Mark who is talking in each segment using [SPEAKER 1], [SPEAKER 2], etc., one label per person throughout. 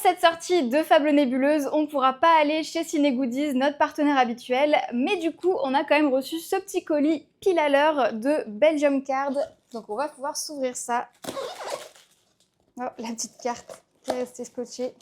[SPEAKER 1] cette sortie de Fable Nébuleuse, on ne pourra pas aller chez Ciné Goodies, notre partenaire habituel, mais du coup, on a quand même reçu ce petit colis pile à l'heure de Belgium Card. Donc on va pouvoir s'ouvrir ça. Oh, la petite carte qui est restée scotchée.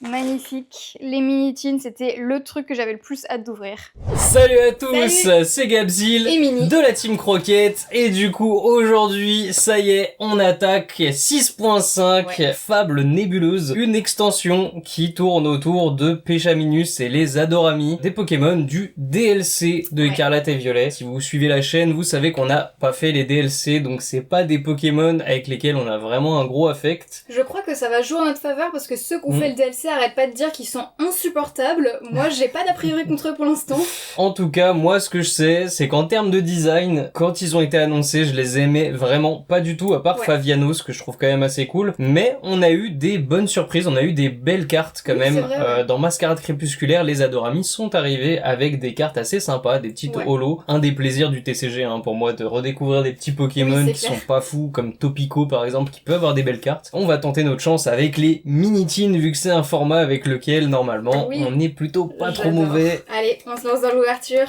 [SPEAKER 1] Magnifique. Les mini-teens, c'était le truc que j'avais le plus hâte d'ouvrir.
[SPEAKER 2] Salut à tous,
[SPEAKER 1] Salut.
[SPEAKER 2] c'est Gabzil
[SPEAKER 1] Et Mini.
[SPEAKER 2] de la Team Croquette. Et du coup, aujourd'hui, ça y est, on attaque 6.5 Fable Nébuleuse. Une extension qui tourne autour de Péchaminus et les Adorami, des Pokémon du DLC de Écarlate et Violet. Si vous suivez la chaîne, vous savez qu'on n'a pas fait les DLC, donc c'est pas des Pokémon avec lesquels on a vraiment un gros affect.
[SPEAKER 1] Je crois que ça va jouer en notre faveur parce que ceux qui ont fait le DLC arrêtent pas de dire qu'ils sont insupportables. Moi, j'ai pas d'a priori contre eux pour l'instant.
[SPEAKER 2] En tout cas, moi, ce que je sais, c'est qu'en termes de design, quand ils ont été annoncés, je les aimais vraiment pas du tout, à part Favianos, que je trouve quand même assez cool. Mais on a eu des bonnes surprises, on a eu des belles cartes quand même.
[SPEAKER 1] Vrai,
[SPEAKER 2] dans Mascarade Crépusculaire, les Adorami sont arrivés avec des cartes assez sympas, des petites holos. Un des plaisirs du TCG, pour moi, de redécouvrir des petits Pokémon qui sont pas fous, comme Topico par exemple, qui peut avoir des belles cartes. On va tenter notre chance avec les mini-teens, vu que c'est un format avec lequel, normalement, on est plutôt pas trop mauvais.
[SPEAKER 1] Allez, on se lance dans l'ouverture.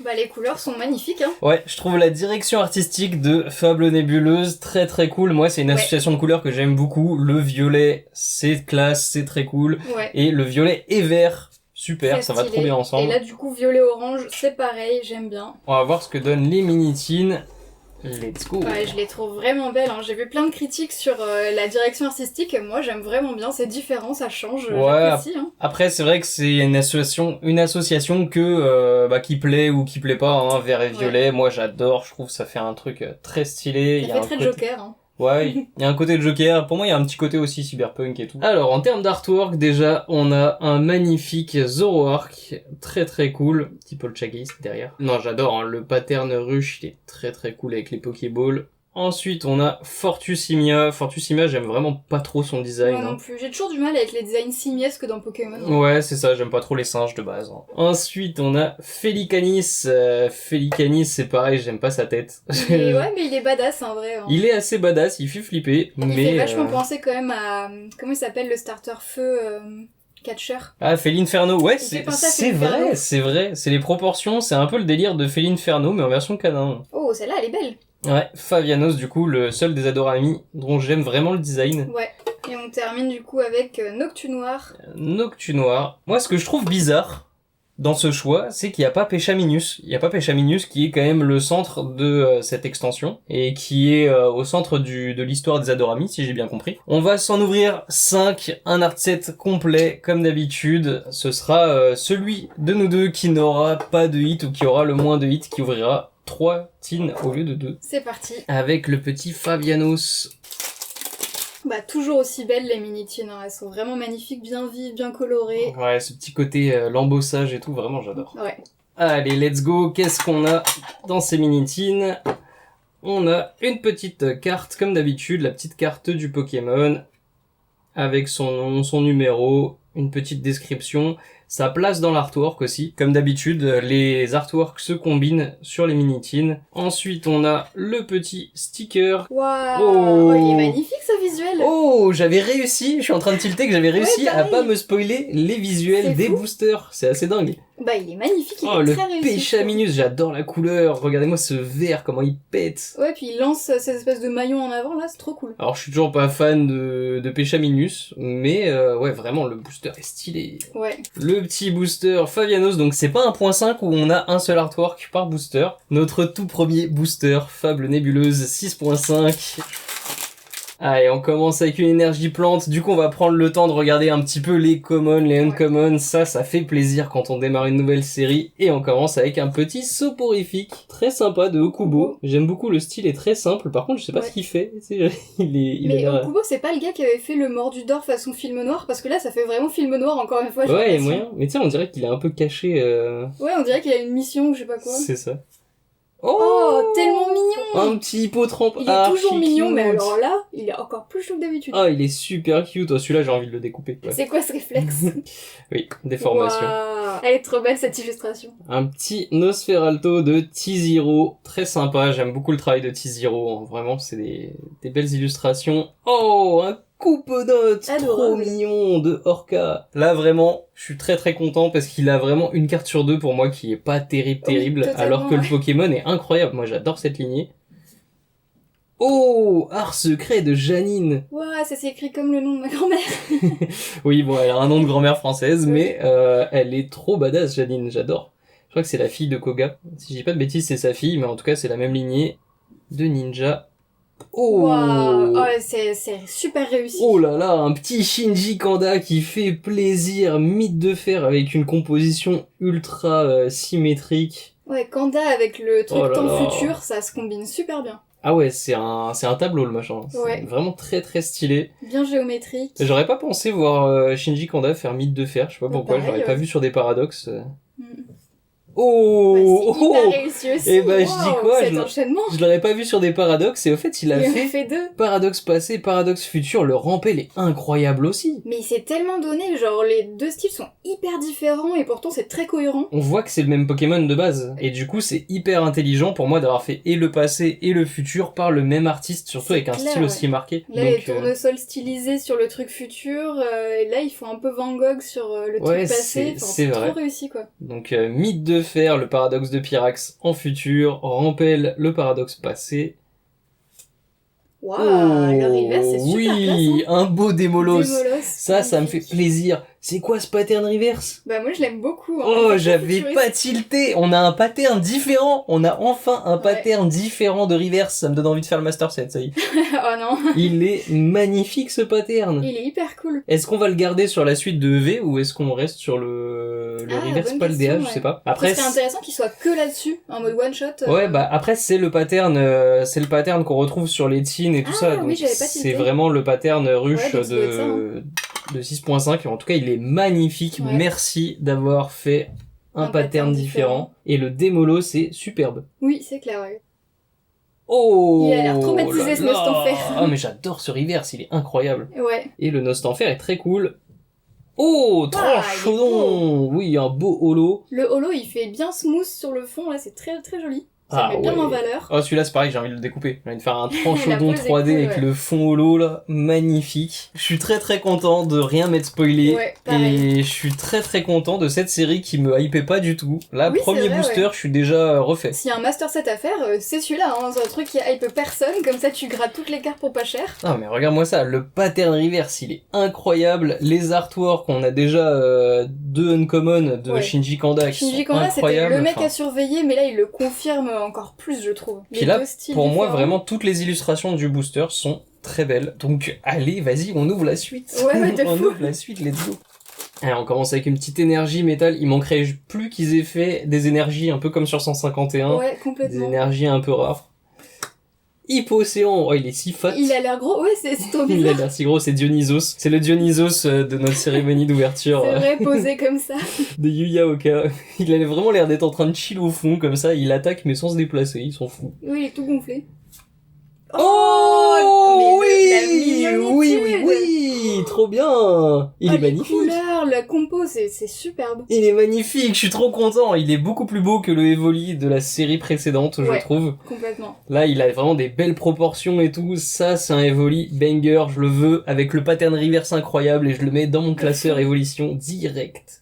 [SPEAKER 1] Bah, les couleurs sont magnifiques,
[SPEAKER 2] Ouais, je trouve la direction artistique de Fable Nébuleuse très très cool. Moi, c'est une association de couleurs que j'aime beaucoup. Le violet, c'est classe, c'est très cool. Et le violet et vert, super, ça va trop bien ensemble.
[SPEAKER 1] Et là, du coup, violet-orange, c'est pareil, j'aime bien.
[SPEAKER 2] On va voir ce que donnent les mini-teens. Let's go.
[SPEAKER 1] Ouais, je les trouve vraiment belles. J'ai vu plein de critiques sur la direction artistique. Moi, j'aime vraiment bien. C'est différent, ça change. J'apprécie.
[SPEAKER 2] Après, c'est vrai que c'est une association que qui plaît ou qui plaît pas. Vert et violet. Moi, j'adore. Je trouve que ça fait un truc très stylé.
[SPEAKER 1] Ça fait très Joker.
[SPEAKER 2] Ouais, il y a un côté de Joker. Pour moi, il y a un petit côté aussi cyberpunk et tout. Alors, en termes d'artwork, déjà, on a un magnifique Zoroark. Très très cool. Petit poltergeist derrière. Non, j'adore. Le pattern ruche, il est très très cool avec les Pokéballs. Ensuite, on a Fortusimia. Fortusimia, j'aime vraiment pas trop son design.
[SPEAKER 1] Moi non plus. J'ai toujours du mal avec les designs simiesques dans Pokémon.
[SPEAKER 2] Ouais, c'est ça. J'aime pas trop les singes de base. Ensuite, on a Felicanis. Felicanis, c'est pareil. J'aime pas sa tête.
[SPEAKER 1] Mais il est badass en vrai.
[SPEAKER 2] Il est assez badass. Il fait flipper.
[SPEAKER 1] Il fait vachement penser quand même à... Comment il s'appelle le starter feu Catcher.
[SPEAKER 2] Ah, Felinferno. Ouais, c'est vrai. C'est les proportions. C'est un peu le délire de Felinferno, mais en version canin.
[SPEAKER 1] Oh, celle-là, elle est belle.
[SPEAKER 2] Ouais, Favianos, du coup, le seul des Adorami dont j'aime vraiment le design.
[SPEAKER 1] Ouais, et on termine du coup avec Noctunoir.
[SPEAKER 2] Noctunoir. Moi, ce que je trouve bizarre dans ce choix, c'est qu'il n'y a pas Péchaminus. Il n'y a pas Péchaminus qui est quand même le centre de cette extension et qui est au centre de l'histoire des Adorami, si j'ai bien compris. On va s'en ouvrir 5, un art set complet, comme d'habitude. Ce sera celui de nous deux qui n'aura pas de hit ou qui aura le moins de hit qui ouvrira 3 teens au lieu de 2.
[SPEAKER 1] C'est parti.
[SPEAKER 2] Avec le petit Favianos.
[SPEAKER 1] Bah, toujours aussi belles les mini-teens, elles sont vraiment magnifiques, bien vives, bien colorées.
[SPEAKER 2] Ouais, ce petit côté l'embossage et tout, vraiment j'adore.
[SPEAKER 1] Ouais.
[SPEAKER 2] Allez, let's go. Qu'est-ce qu'on a dans ces mini-teens? On a une petite carte, comme d'habitude, la petite carte du Pokémon, avec son nom, son numéro, une petite description, sa place dans l'artwork aussi. Comme d'habitude, les artworks se combinent sur les mini-teens. Ensuite, on a le petit sticker.
[SPEAKER 1] Waouh, il est magnifique ce visuel.
[SPEAKER 2] Oh, j'avais réussi, je suis en train de tilter que j'avais réussi à pas me spoiler les visuels des boosters. C'est assez dingue.
[SPEAKER 1] Bah, il est magnifique, il est très réussi.
[SPEAKER 2] Le Péchaminus, j'adore la couleur. Regardez-moi ce vert, comment il pète.
[SPEAKER 1] Ouais, puis il lance ces espèces de maillons en avant, là, c'est trop cool.
[SPEAKER 2] Alors, je suis toujours pas fan de Péchaminus, mais ouais, vraiment, le booster est stylé.
[SPEAKER 1] Ouais.
[SPEAKER 2] Le petit booster Favianos, donc c'est pas un 1.5 où on a un seul artwork par booster. Notre tout premier booster, Fable Nébuleuse 6.5. Allez, on commence avec une énergie plante. Du coup, on va prendre le temps de regarder un petit peu les commons, les uncommons. Ça fait plaisir quand on démarre une nouvelle série. Et on commence avec un petit soporifique. Très sympa de Okubo. J'aime beaucoup, le style est très simple. Par contre, je sais pas ce qu'il fait.
[SPEAKER 1] Mais Okubo, c'est pas le gars qui avait fait le Mordu d'or façon film noir? Parce que là, ça fait vraiment film noir, encore une fois.
[SPEAKER 2] Ouais, moyen. Mais tu sais, on dirait qu'il est un peu caché.
[SPEAKER 1] Ouais, on dirait qu'il a une mission ou je sais pas quoi.
[SPEAKER 2] C'est ça.
[SPEAKER 1] Oh, tellement mignon!
[SPEAKER 2] Un petit hippotrampe.
[SPEAKER 1] Il est toujours mignon, mais alors là, il est encore plus chou que d'habitude.
[SPEAKER 2] Ah, il est super cute. Oh, celui-là, j'ai envie de le découper. Ouais.
[SPEAKER 1] C'est quoi ce réflexe?
[SPEAKER 2] Oui, déformation.
[SPEAKER 1] Wow. Elle est trop belle cette illustration.
[SPEAKER 2] Un petit Nosferalto de T-Zero. Très sympa, j'aime beaucoup le travail de T-Zero. Vraiment, c'est des belles illustrations. Oh, un Coupeaunote, trop
[SPEAKER 1] Adorable.
[SPEAKER 2] mignon, de Orca. Là, vraiment, je suis très très content parce qu'il a vraiment une carte sur deux pour moi qui est pas terrible,
[SPEAKER 1] totalement,
[SPEAKER 2] alors que le
[SPEAKER 1] ouais.
[SPEAKER 2] Pokémon est incroyable. Moi, j'adore cette lignée. Oh, art secret de Janine.
[SPEAKER 1] Ouah, ça s'écrit comme le nom de ma grand-mère.
[SPEAKER 2] Oui, bon, elle a un nom de grand-mère française,
[SPEAKER 1] Oui.
[SPEAKER 2] mais elle est trop badass, Janine, j'adore. Je crois que c'est la fille de Koga. Si je dis pas de bêtises, c'est sa fille, mais en tout cas, c'est la même lignée de ninja. Oh,
[SPEAKER 1] Waouh, oh, c'est super réussi.
[SPEAKER 2] oh là là, un petit Shinji Kanda qui fait plaisir, mythe de fer avec une composition ultra symétrique.
[SPEAKER 1] Ouais, Kanda avec le truc
[SPEAKER 2] Oh là
[SPEAKER 1] temps
[SPEAKER 2] là.
[SPEAKER 1] futur, ça se combine super bien.
[SPEAKER 2] Ah ouais, c'est un tableau le machin. C'est
[SPEAKER 1] Ouais.
[SPEAKER 2] vraiment très très stylé.
[SPEAKER 1] Bien géométrique.
[SPEAKER 2] J'aurais pas pensé voir Shinji Kanda faire mythe de fer, je sais pas pourquoi,
[SPEAKER 1] pareil,
[SPEAKER 2] j'aurais pas
[SPEAKER 1] ouais.
[SPEAKER 2] vu sur des paradoxes.
[SPEAKER 1] Mm.
[SPEAKER 2] Oh,
[SPEAKER 1] Ouais, c'est hyper
[SPEAKER 2] oh,
[SPEAKER 1] réussi aussi.
[SPEAKER 2] Eh ben, je
[SPEAKER 1] Wow,
[SPEAKER 2] dis quoi,
[SPEAKER 1] cet enchaînement.
[SPEAKER 2] je l'aurais pas vu sur des paradoxes et au fait il a
[SPEAKER 1] Il en
[SPEAKER 2] fait
[SPEAKER 1] a fait deux.
[SPEAKER 2] paradoxe passé, paradoxe futur, le rampel est incroyable aussi.
[SPEAKER 1] Mais il s'est tellement donné, genre les deux styles sont hyper différents et pourtant c'est très cohérent.
[SPEAKER 2] On voit que c'est le même Pokémon de base et du coup c'est hyper intelligent pour moi d'avoir fait et le passé et le futur par le même artiste, surtout
[SPEAKER 1] C'est
[SPEAKER 2] avec un
[SPEAKER 1] clair,
[SPEAKER 2] style
[SPEAKER 1] ouais.
[SPEAKER 2] aussi marqué.
[SPEAKER 1] Là, les tournesols stylisés sur le truc futur, et là, ils font un peu Van Gogh sur le truc
[SPEAKER 2] Ouais,
[SPEAKER 1] passé. Enfin,
[SPEAKER 2] c'est vrai.
[SPEAKER 1] trop réussi, quoi.
[SPEAKER 2] Donc mythe de fer, le paradoxe de Pyrax en futur, rampel, le paradoxe passé.
[SPEAKER 1] Waouh, le reverse, c'est super
[SPEAKER 2] oui,
[SPEAKER 1] classe,
[SPEAKER 2] un beau
[SPEAKER 1] hein.
[SPEAKER 2] Démolos.
[SPEAKER 1] Démolos,
[SPEAKER 2] Ça me fait
[SPEAKER 1] magnifique.
[SPEAKER 2] plaisir. C'est quoi ce pattern reverse?
[SPEAKER 1] Bah, moi, je l'aime beaucoup. Hein.
[SPEAKER 2] Oh,
[SPEAKER 1] Il est
[SPEAKER 2] j'avais
[SPEAKER 1] futuriste.
[SPEAKER 2] pas tilté. On a un pattern différent. On a enfin un
[SPEAKER 1] Ouais.
[SPEAKER 2] pattern différent de reverse. Ça me donne envie de faire le master set, ça y est.
[SPEAKER 1] Oh non,
[SPEAKER 2] Il est magnifique ce pattern.
[SPEAKER 1] il est hyper cool.
[SPEAKER 2] Est-ce qu'on va le garder sur la suite de EV ou est-ce qu'on reste sur le
[SPEAKER 1] Ah,
[SPEAKER 2] reverse
[SPEAKER 1] bonne
[SPEAKER 2] paldéa,
[SPEAKER 1] question,
[SPEAKER 2] je
[SPEAKER 1] ouais.
[SPEAKER 2] sais pas.
[SPEAKER 1] Ce
[SPEAKER 2] Après,
[SPEAKER 1] serait intéressant qu'il soit que là-dessus, en mode one shot.
[SPEAKER 2] ouais, bah après c'est le pattern qu'on retrouve sur les teens et tout
[SPEAKER 1] Ah,
[SPEAKER 2] ça.
[SPEAKER 1] oui,
[SPEAKER 2] Donc
[SPEAKER 1] j'avais pas
[SPEAKER 2] c'est
[SPEAKER 1] tilté.
[SPEAKER 2] vraiment le pattern rush
[SPEAKER 1] Ouais, donc ça doit être ça, hein.
[SPEAKER 2] de 6.5. En tout cas, il est magnifique.
[SPEAKER 1] Ouais.
[SPEAKER 2] Merci d'avoir fait un
[SPEAKER 1] Un
[SPEAKER 2] pattern
[SPEAKER 1] pattern
[SPEAKER 2] différent. Et le démolo, c'est superbe.
[SPEAKER 1] Oui, c'est clair, ouais.
[SPEAKER 2] Oh,
[SPEAKER 1] Il a l'air traumatisé,
[SPEAKER 2] là
[SPEAKER 1] ce
[SPEAKER 2] là.
[SPEAKER 1] Nostanfer.
[SPEAKER 2] Ah mais j'adore ce reverse, il est incroyable.
[SPEAKER 1] Ouais.
[SPEAKER 2] Et le Nostanfer est très cool. Oh,
[SPEAKER 1] Ah, il est
[SPEAKER 2] Tranchodon. Oui, un beau holo.
[SPEAKER 1] Le holo, il fait bien smooth sur le fond, là, c'est très très joli. Ça
[SPEAKER 2] Ah,
[SPEAKER 1] le met bien
[SPEAKER 2] ouais.
[SPEAKER 1] en valeur.
[SPEAKER 2] Oh, celui-là, c'est pareil, j'ai envie de le découper. J'ai envie de faire un Tranchodon
[SPEAKER 1] pose est
[SPEAKER 2] 3D
[SPEAKER 1] cool,
[SPEAKER 2] avec
[SPEAKER 1] ouais.
[SPEAKER 2] le fond holo, là. Magnifique. Je suis très très content de rien m'être spoilé.
[SPEAKER 1] Ouais, pareil.
[SPEAKER 2] Et je suis très très content de cette série qui me hypait pas du tout. Là,
[SPEAKER 1] Oui,
[SPEAKER 2] premier
[SPEAKER 1] c'est vrai,
[SPEAKER 2] booster,
[SPEAKER 1] ouais.
[SPEAKER 2] je suis déjà refait.
[SPEAKER 1] S'il y a un master set à faire, c'est celui-là, hein. C'est un truc qui hype personne, comme ça tu grattes toutes les cartes pour pas cher.
[SPEAKER 2] Ah mais regarde-moi ça, le pattern reverse il est incroyable, les artworks, on a déjà deux uncommon de
[SPEAKER 1] Ouais.
[SPEAKER 2] Shinji Kanda qui
[SPEAKER 1] Shinji
[SPEAKER 2] sont
[SPEAKER 1] Kanda, c'était
[SPEAKER 2] incroyables.
[SPEAKER 1] le mec
[SPEAKER 2] Enfin,
[SPEAKER 1] à surveiller, mais là il le confirme encore plus, je trouve.
[SPEAKER 2] puis
[SPEAKER 1] Les
[SPEAKER 2] là,
[SPEAKER 1] deux styles
[SPEAKER 2] pour moi
[SPEAKER 1] différents.
[SPEAKER 2] vraiment toutes les illustrations du booster sont très belles. Donc allez, vas-y, on ouvre la suite.
[SPEAKER 1] Ouais, ouais, de
[SPEAKER 2] on
[SPEAKER 1] fou.
[SPEAKER 2] ouvre la suite, let's go. Allez, on commence avec une petite énergie métal, il manquerait plus qu'ils aient fait des énergies un peu comme sur 151,
[SPEAKER 1] Ouais,
[SPEAKER 2] des
[SPEAKER 1] complètement.
[SPEAKER 2] énergies un peu rares. Hypocéan, oh il est si fat.
[SPEAKER 1] Il a l'air gros, ouais, c'est trop
[SPEAKER 2] Il a
[SPEAKER 1] bizarre.
[SPEAKER 2] l'air si gros, c'est Dionysos. C'est le Dionysos de notre cérémonie d'ouverture
[SPEAKER 1] C'est vrai, posé comme ça.
[SPEAKER 2] de Yuya Oka. Il a vraiment l'air d'être en train de chill au fond, comme ça, il attaque mais sans se déplacer, il s'en fout.
[SPEAKER 1] Oui, il est tout gonflé.
[SPEAKER 2] Oh,
[SPEAKER 1] mais la
[SPEAKER 2] oui,
[SPEAKER 1] mignonitude.
[SPEAKER 2] oui, trop bien. Il
[SPEAKER 1] Ah,
[SPEAKER 2] est
[SPEAKER 1] les
[SPEAKER 2] magnifique.
[SPEAKER 1] couleurs, la compo, c'est superbe.
[SPEAKER 2] Il est magnifique, je suis trop content. Il est beaucoup plus beau que le Evoli de la série précédente, je
[SPEAKER 1] Ouais.
[SPEAKER 2] trouve.
[SPEAKER 1] Complètement.
[SPEAKER 2] Là, il a vraiment des belles proportions et tout. Ça, c'est un Evoli banger, je le veux, avec le pattern reverse incroyable et je le mets dans mon classeur évolution direct.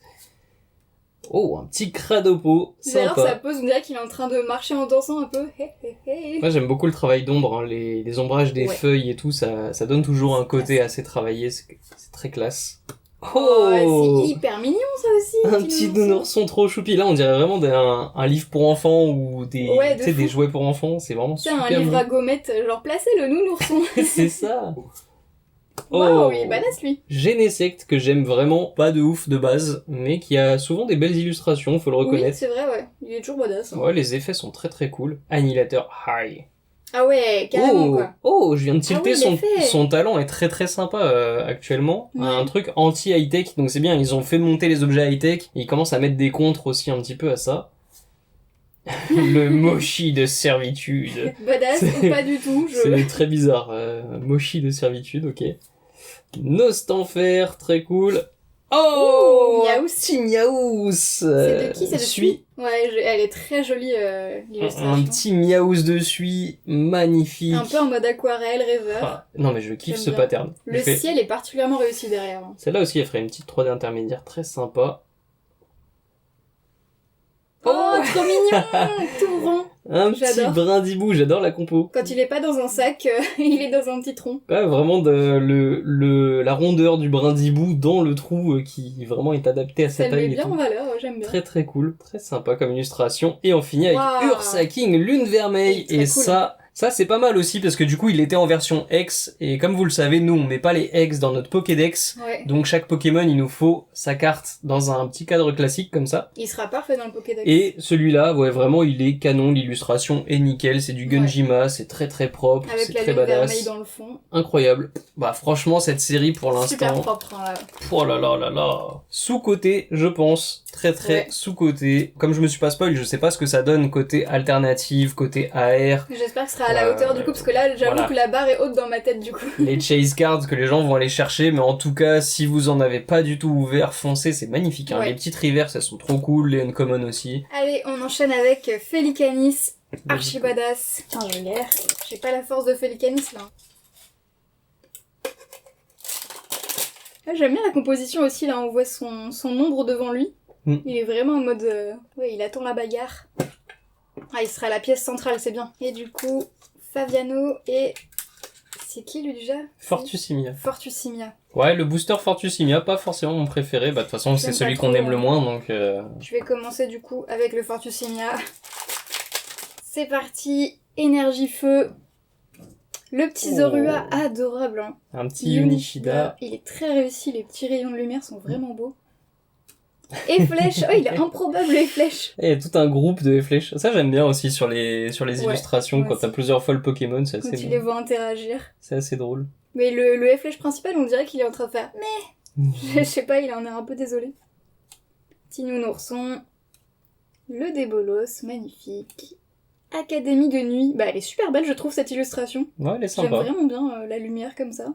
[SPEAKER 2] Oh, un petit Cradopo,
[SPEAKER 1] D'ailleurs,
[SPEAKER 2] sympa.
[SPEAKER 1] sa pose, on dirait qu'il est en train de marcher en dansant un peu. Hé, hé, hé.
[SPEAKER 2] Moi, j'aime beaucoup le travail d'ombre, hein. Les ombrages des
[SPEAKER 1] Ouais.
[SPEAKER 2] feuilles et tout, ça donne toujours un
[SPEAKER 1] C'est
[SPEAKER 2] côté
[SPEAKER 1] classe.
[SPEAKER 2] assez travaillé, c'est très classe.
[SPEAKER 1] Oh, c'est hyper mignon ça aussi.
[SPEAKER 2] Un petit nounourson trop choupi. Là, on dirait vraiment un livre pour enfants ou
[SPEAKER 1] Ouais, de
[SPEAKER 2] tu sais, des
[SPEAKER 1] fou.
[SPEAKER 2] jouets pour enfants. C'est vraiment
[SPEAKER 1] C'est
[SPEAKER 2] super
[SPEAKER 1] un livre
[SPEAKER 2] mignon.
[SPEAKER 1] à gommettes, genre placez le nounourson.
[SPEAKER 2] C'est ça.
[SPEAKER 1] Waouh, il est badass lui.
[SPEAKER 2] Genesect, que j'aime vraiment pas de ouf de base, mais qui a souvent des belles illustrations, faut le
[SPEAKER 1] Oui,
[SPEAKER 2] reconnaître.
[SPEAKER 1] c'est vrai, ouais. Il est toujours badass. Hein.
[SPEAKER 2] Ouais, les effets sont très très cool. Annihilateur High.
[SPEAKER 1] Ah ouais, carrément
[SPEAKER 2] Oh,
[SPEAKER 1] quoi.
[SPEAKER 2] oh, je viens de tilter
[SPEAKER 1] Ah oui, l'effet.
[SPEAKER 2] son talent est très très sympa actuellement.
[SPEAKER 1] Ouais.
[SPEAKER 2] Un truc anti-high-tech, donc c'est bien, ils ont fait monter les objets high-tech, et ils commencent à mettre des contres aussi un petit peu à ça. Le Moshi de servitude.
[SPEAKER 1] Badass
[SPEAKER 2] C'est-
[SPEAKER 1] ou pas du tout.
[SPEAKER 2] C'est très bizarre. Moshi de servitude, ok. Nostanfer, très cool. Oh,
[SPEAKER 1] Miaous.
[SPEAKER 2] petit Miaous.
[SPEAKER 1] C'est de qui? C'est de
[SPEAKER 2] Suie.
[SPEAKER 1] Ouais, elle est très jolie, l'illustration.
[SPEAKER 2] Un petit Miaous de Suie, magnifique.
[SPEAKER 1] Un peu en mode aquarelle, rêveur.
[SPEAKER 2] Ah, non mais je kiffe
[SPEAKER 1] J'aime
[SPEAKER 2] ce
[SPEAKER 1] bien.
[SPEAKER 2] pattern.
[SPEAKER 1] Le
[SPEAKER 2] Je fais-
[SPEAKER 1] ciel est particulièrement réussi derrière. Hein.
[SPEAKER 2] Celle-là aussi, elle ferait une petite 3D intermédiaire très sympa.
[SPEAKER 1] Oh, trop mignon. Tout rond.
[SPEAKER 2] Un petit
[SPEAKER 1] J'adore.
[SPEAKER 2] brindibou, j'adore la compo.
[SPEAKER 1] Quand il est pas dans un sac, il est dans un petit tronc.
[SPEAKER 2] Ouais, vraiment la rondeur du brindibou dans le trou qui vraiment est adapté à sa
[SPEAKER 1] Ça le met
[SPEAKER 2] taille et
[SPEAKER 1] bien en
[SPEAKER 2] tout.
[SPEAKER 1] valeur, j'aime bien.
[SPEAKER 2] Très très cool, très sympa comme illustration. Et on finit avec
[SPEAKER 1] Waouh.
[SPEAKER 2] Ursa King, Lune Vermeille.
[SPEAKER 1] Très
[SPEAKER 2] Et
[SPEAKER 1] cool.
[SPEAKER 2] ça c'est pas mal aussi parce que du coup il était en version X. Et comme vous le savez, nous on met pas les X dans notre Pokédex.
[SPEAKER 1] Ouais.
[SPEAKER 2] Donc chaque Pokémon il nous faut sa carte dans un petit cadre classique comme ça.
[SPEAKER 1] Il sera parfait dans le Pokédex.
[SPEAKER 2] Et celui-là, ouais, vraiment, il est canon, l'illustration est nickel, c'est du Gunjima, c'est très très propre,
[SPEAKER 1] Avec
[SPEAKER 2] c'est
[SPEAKER 1] la
[SPEAKER 2] très
[SPEAKER 1] lune vermeille
[SPEAKER 2] badass,
[SPEAKER 1] dans le fond.
[SPEAKER 2] incroyable. Bah franchement, cette série pour
[SPEAKER 1] Super
[SPEAKER 2] l'instant,
[SPEAKER 1] propre. Hein, là.
[SPEAKER 2] oh là là là là, sous-côté, je pense, très très
[SPEAKER 1] Ouais.
[SPEAKER 2] sous-côté. Comme je me suis pas spoil, je sais pas ce que ça donne côté alternative, côté AR,
[SPEAKER 1] J'espère que ce sera à la hauteur du coup, parce que là, j'avoue
[SPEAKER 2] voilà.
[SPEAKER 1] que la barre est haute dans ma tête du coup.
[SPEAKER 2] les chase cards que les gens vont aller chercher, mais en tout cas, si vous en avez pas du tout ouvert, foncez, c'est magnifique. Hein.
[SPEAKER 1] Ouais.
[SPEAKER 2] Les petites reverses, elles sont trop cool, les uncommon aussi.
[SPEAKER 1] Allez, on enchaîne avec Felicanis. Archi badass. Putain, je galère. J'ai pas la force de Felicanis là. Ah, j'aime bien la composition aussi, là, on voit son ombre devant lui.
[SPEAKER 2] Mm.
[SPEAKER 1] Il est vraiment en mode... ouais, il attend la bagarre. Ah, il sera à la pièce centrale, c'est bien. Et du coup, Faviano et... C'est qui lui déjà?
[SPEAKER 2] Fortusimia.
[SPEAKER 1] Fortusimia.
[SPEAKER 2] Ouais, le booster Fortusimia, pas forcément mon préféré. Bah, de toute façon, c'est
[SPEAKER 1] J'aime
[SPEAKER 2] celui
[SPEAKER 1] pas
[SPEAKER 2] qu'on
[SPEAKER 1] trop,
[SPEAKER 2] aime le
[SPEAKER 1] hein.
[SPEAKER 2] moins, donc...
[SPEAKER 1] Je vais commencer du coup avec le Fortusimia. C'est parti, énergie feu. Le petit
[SPEAKER 2] Oh.
[SPEAKER 1] Zorua, adorable. Hein.
[SPEAKER 2] Un petit Unishida.
[SPEAKER 1] Il est très réussi, les petits rayons de lumière sont vraiment beaux. Et flèche, oh il est improbable les flèches.
[SPEAKER 2] Et tout un groupe de flèches. Ça, j'aime bien aussi sur les
[SPEAKER 1] Ouais,
[SPEAKER 2] illustrations,
[SPEAKER 1] moi
[SPEAKER 2] quand t'as
[SPEAKER 1] aussi.
[SPEAKER 2] plusieurs fois le Pokémon, c'est
[SPEAKER 1] Quand
[SPEAKER 2] assez,
[SPEAKER 1] tu les vois interagir.
[SPEAKER 2] c'est assez drôle.
[SPEAKER 1] Mais le flèche principal, on dirait qu'il est en train de faire mais je sais pas, il en est un peu désolé. Petit nounourson. Le débolos, magnifique. Académie de nuit. Bah elle est super belle je trouve cette illustration.
[SPEAKER 2] Ouais, elle est
[SPEAKER 1] J'aime
[SPEAKER 2] sympa.
[SPEAKER 1] vraiment bien la lumière comme ça.